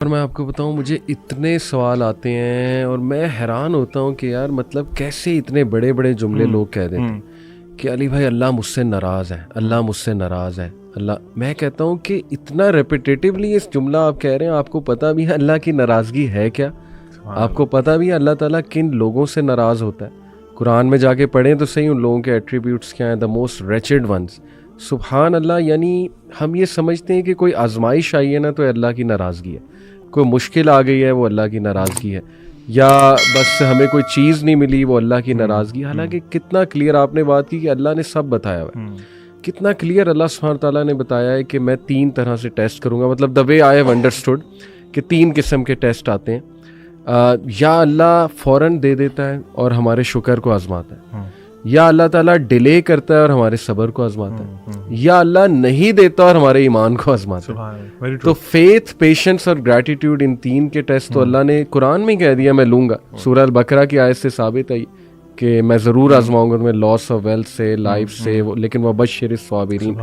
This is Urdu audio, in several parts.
اور میں آپ کو بتاؤں مجھے اتنے سوال آتے ہیں اور میں حیران ہوتا ہوں کہ یار مطلب کیسے اتنے بڑے بڑے جملے لوگ کہہ دیتے ہیں کہ علی بھائی اللہ مجھ سے ناراض ہے، اللہ مجھ سے ناراض ہے، اللہ. میں کہتا ہوں کہ اتنا ریپیٹیٹیولی اس جملہ آپ کہہ رہے ہیں، آپ کو پتہ بھی ہے اللہ کی ناراضگی ہے کیا؟ آپ کو پتہ بھی ہے اللہ تعالیٰ کن لوگوں سے ناراض ہوتا ہے؟ قرآن میں جا کے پڑھیں تو صحیح ان لوگوں کے ایٹریبیوٹس کیا ہیں، دا موسٹ ریچڈ ونس. سبحان اللہ. یعنی ہم یہ سمجھتے ہیں کہ کوئی آزمائش آئی ہے نا تو اللہ کی ناراضگی ہے، کوئی مشکل آ گئی ہے وہ اللہ کی ناراضگی ہے، یا بس ہمیں کوئی چیز نہیں ملی وہ اللہ کی ناراضگی. حالانکہ کتنا کلیئر آپ نے بات کی کہ اللہ نے سب بتایا ہوا ہے. کتنا کلیئر اللہ سبحانہ تعالیٰ نے بتایا ہے کہ میں 3 طرح سے ٹیسٹ کروں گا. مطلب دا وے آئی ہیو انڈرسٹوڈ کہ 3 قسم کے ٹیسٹ آتے ہیں. یا اللہ فوراً دے دیتا ہے اور ہمارے شکر کو آزماتا ہے، یا اللہ تعالیٰ ڈیلے کرتا ہے اور ہمارے صبر کو آزماتا ہے، یا اللہ نہیں دیتا اور ہمارے ایمان کو آزماتا ہے. تو فیتھ، پیشنس اور گریٹیٹیوڈ، ان 3 کے ٹیسٹ تو اللہ نے قرآن میں کہہ دیا میں لوں گا. سورہ البقرہ کی آیت سے ثابت ہے کہ میں ضرور آزماؤں گا تمہیں لاس آف ویلتھ سے، لائف سے، لیکن وبشر الصابرین.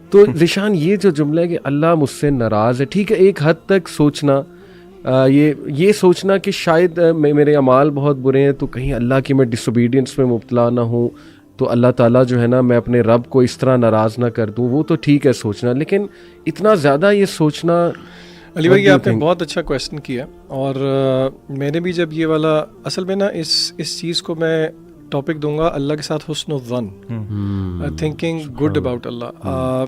تو ذیشان یہ جو جملہ ہے کہ اللہ مجھ سے ناراض ہے، ٹھیک ہے ایک حد تک سوچنا، یہ سوچنا کہ شاید میرے اعمال بہت برے ہیں تو کہیں اللہ کی میں ڈس اوبیڈینس میں مبتلا نہ ہوں تو اللہ تعالیٰ جو ہے نا میں اپنے رب کو اس طرح ناراض نہ کر دوں، وہ تو ٹھیک ہے سوچنا. لیکن اتنا زیادہ یہ سوچنا. علی بھائی آپ نے بہت اچھا کویسچن کیا، اور میں نے بھی جب یہ والا اصل میں نا اس چیز کو میں ٹاپک دوں گا اللہ کے ساتھ حسن الظن، تھنکنگ گڈ اباؤٹ اللہ.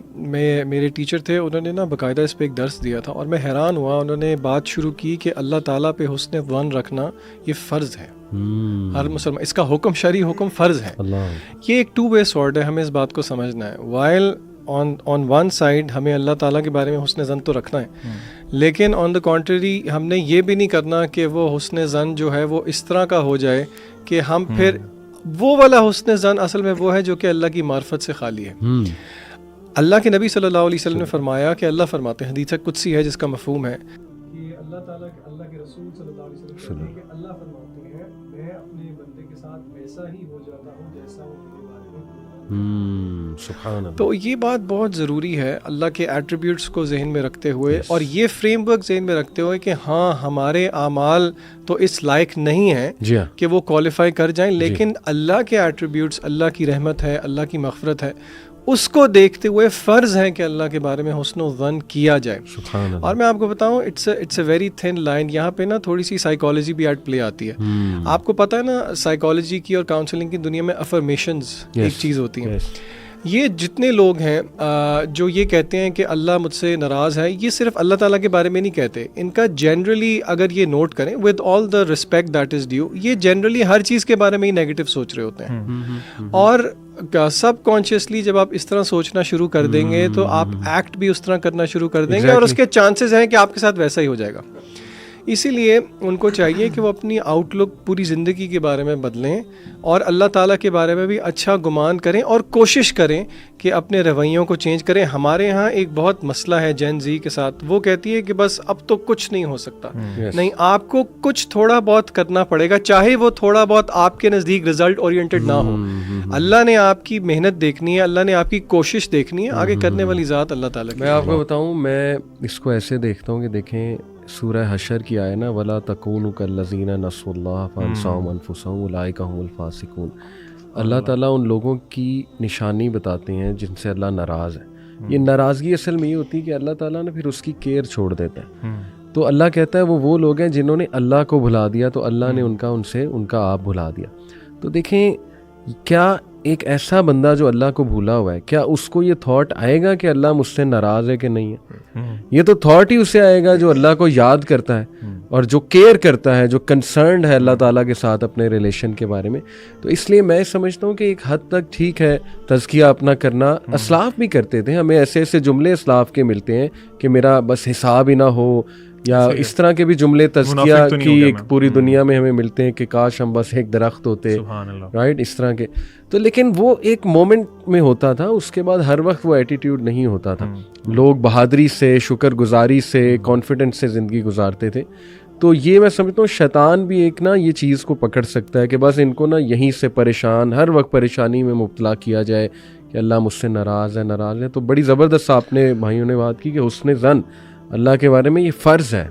میرے ٹیچر تھے، انہوں نے نا باقاعدہ اس پہ ایک درس دیا تھا اور میں حیران ہوا. انہوں نے بات شروع کی کہ اللہ تعالیٰ پہ حسن ظن رکھنا یہ فرض ہے، ہر مسلمان اس کا حکم، شرعی حکم فرض ہے. یہ ایک 2 وے سورڈ ہے، ہمیں اس بات کو سمجھنا ہے. وائل آن ون سائڈ ہمیں اللہ تعالیٰ کے بارے میں حسن ظن تو رکھنا ہے، لیکن آن دا کانٹری ہم نے یہ بھی نہیں کرنا کہ وہ حسن ظن جو ہے وہ اس طرح کا ہو جائے کہ ہم پھر وہ والا حسن ظن اصل میں وہ ہے جو کہ اللہ کی معرفت سے خالی ہے. اللہ کے نبی صلی اللہ علیہ وسلم نے فرمایا کہ اللہ فرماتے ہیں، حدیث قدسی ہے جس کا مفہوم ہے کہ اللہ تعالیٰ اللہ کے رسول صلی اللہ علیہ وسلم کہ اللہ فرماتے ہیں میں اپنے بندے کے ساتھ ویسا ہی ہو جاتا ہوں جیسا وہ میرے بارے میں. سبحان اللہ. تو یہ بات بہت ضروری ہے اللہ کے ایٹریبیوٹس کو ذہن میں رکھتے ہوئے اور یہ فریم ورک ذہن میں رکھتے ہوئے کہ ہاں ہمارے اعمال تو اس لائق نہیں ہیں کہ وہ کوالیفائی کر جائیں، لیکن اللہ کے ایٹریبیوٹس، اللہ کی رحمت ہے، اللہ کی مغفرت ہے، اس کو دیکھتے ہوئے فرض ہے کہ اللہ کے بارے میں حسن و ظن کیا جائے. اور میں آپ کو بتاؤں it's a very thin line. یہاں پہ نا تھوڑی سی سائیکالوجی بھی ایٹ پلے آتی ہے. آپ کو پتہ ہے نا سائیکالوجی کی اور کاؤنسلنگ کی دنیا میں افرمیشنز ایک چیز ہوتی ہیں. یہ جتنے لوگ ہیں جو یہ کہتے ہیں کہ اللہ مجھ سے ناراض ہے، یہ صرف اللہ تعالیٰ کے بارے میں نہیں کہتے. ان کا جنرلی اگر یہ نوٹ کریں with all the respect that is due, یہ جنرلی ہر چیز کے بارے میں ہی نیگیٹو سوچ رہے ہوتے ہیں. اور سب کانشیسلی جب آپ اس طرح سوچنا شروع کر دیں گے تو آپ ایکٹ بھی اس طرح کرنا شروع کر دیں گے، اور اس کے چانسز ہیں کہ آپ کے ساتھ ویسا ہی ہو جائے گا. اسی لیے ان کو چاہیے کہ وہ اپنی آؤٹ لک پوری زندگی کے بارے میں بدلیں اور اللہ تعالیٰ کے بارے میں بھی اچھا گمان کریں اور کوشش کریں کہ اپنے رویوں کو چینج کریں. ہمارے ہاں ایک بہت مسئلہ ہے جین زی کے ساتھ، وہ کہتی ہے کہ بس اب تو کچھ نہیں ہو سکتا. نہیں، آپ کو کچھ تھوڑا بہت کرنا پڑے گا، چاہے وہ تھوڑا بہت آپ کے نزدیک ریزلٹ اورینٹڈ نہ ہو. اللہ نے آپ کی محنت دیکھنی ہے، اللہ نے آپ کی کوشش دیکھنی ہے، آگے کرنے والی ذات اللہ تعالیٰ کی. میں آپ کو بتاؤں، میں اس کو ایسے دیکھتا ہوں کہ دیکھیں سورہ حشر کی آئے نا وَلَا تَكُونُوا كَالَّذِينَ نَسُوا اللَّهَ فَأَنسَاهُمْ أَنفُسَهُمْ أُولَٰئِكَ هُمُ الْفَاسِقُونَ. اللہ تعالیٰ ان لوگوں کی نشانی بتاتے ہیں جن سے اللہ ناراض ہے. یہ ناراضگی اصل میں یہ ہوتی ہے کہ اللہ تعالیٰ نے پھر اس کی کیئر چھوڑ دیتا ہے. تو اللہ کہتا ہے وہ لوگ ہیں جنہوں نے اللہ کو بھلا دیا تو اللہ نے ان کا آپ بھلا دیا. تو دیکھیں کیا ایک ایسا بندہ جو اللہ کو بھولا ہوا ہے، کیا اس کو یہ تھاٹ آئے گا کہ اللہ مجھ سے ناراض ہے کہ نہیں ہے؟ یہ تو تھاٹ ہی اسے آئے گا جو اللہ کو یاد کرتا ہے اور جو کیئر کرتا ہے، جو کنسرنڈ ہے اللہ تعالیٰ کے ساتھ اپنے ریلیشن کے بارے میں. تو اس لیے میں سمجھتا ہوں کہ ایک حد تک ٹھیک ہے تزکیہ اپنا کرنا. اسلاف بھی کرتے تھے، ہمیں ایسے ایسے جملے اسلاف کے ملتے ہیں کہ میرا بس حساب ہی نہ ہو، یا اس طرح کے بھی جملے تزکیہ کی ایک پوری دنیا میں ہمیں ملتے ہیں کہ کاش ہم بس ایک درخت ہوتے، رائٹ، اس طرح کے. تو لیکن وہ ایک مومنٹ میں ہوتا تھا، اس کے بعد ہر وقت وہ ایٹیٹیوڈ نہیں ہوتا تھا. لوگ بہادری سے، شکر گزاری سے، کانفیڈنس سے زندگی گزارتے تھے. تو یہ میں سمجھتا ہوں شیطان بھی ایک نا یہ چیز کو پکڑ سکتا ہے کہ بس ان کو نا یہیں سے پریشان، ہر وقت پریشانی میں مبتلا کیا جائے کہ اللہ مجھ سے ناراض ہے. تو بڑی زبردست آپ نے بھائیوں نے بات کی کہ حسن ظن اللہ کے بارے میں یہ فرض ہے.